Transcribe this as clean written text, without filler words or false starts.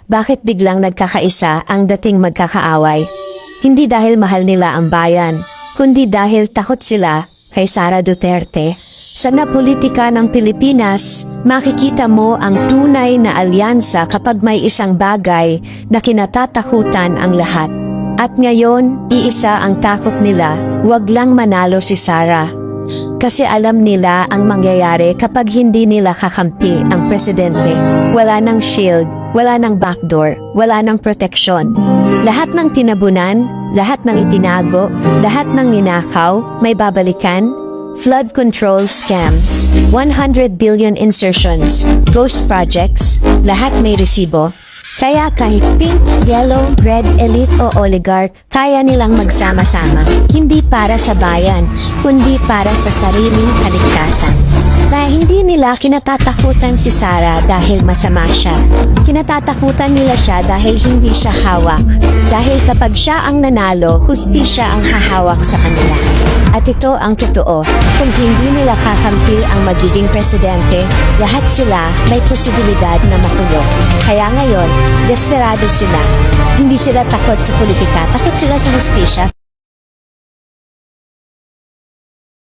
bakit biglang nagkakaisa ang dating magkakaaway? Hindi dahil mahal nila ang bayan, kundi dahil takot sila kay Sara Duterte. Sa politika ng Pilipinas, makikita mo ang tunay na alyansa kapag may isang bagay na kinatatakutan ang lahat. At ngayon, iisa ang takot nila, wag lang manalo si Sara. Kasi alam nila ang mangyayari kapag hindi nila kakampi ang presidente. Wala nang shield, wala nang backdoor, wala nang proteksyon. Lahat ng tinabunan, lahat ng itinago, lahat ng ninakaw, may babalikan. Flood control scams, 100 billion insertions, ghost projects, lahat may resibo. Kaya kahit pink, yellow, red, elite o oligarch, kaya nilang magsama-sama. Hindi para sa bayan, kundi para sa sariling kaligtasan. Na hindi nila kinatatakutan si Sara dahil masama siya. Kinatatakutan nila siya dahil hindi siya hawak. Dahil kapag siya ang nanalo, hustisya ang hahawak sa kanila. At ito ang totoo, kung hindi nila kakampi ang magiging presidente, lahat sila may posibilidad na makulong. Kaya ngayon, desperado sila. Hindi sila takot sa politika, takot sila sa hustisya.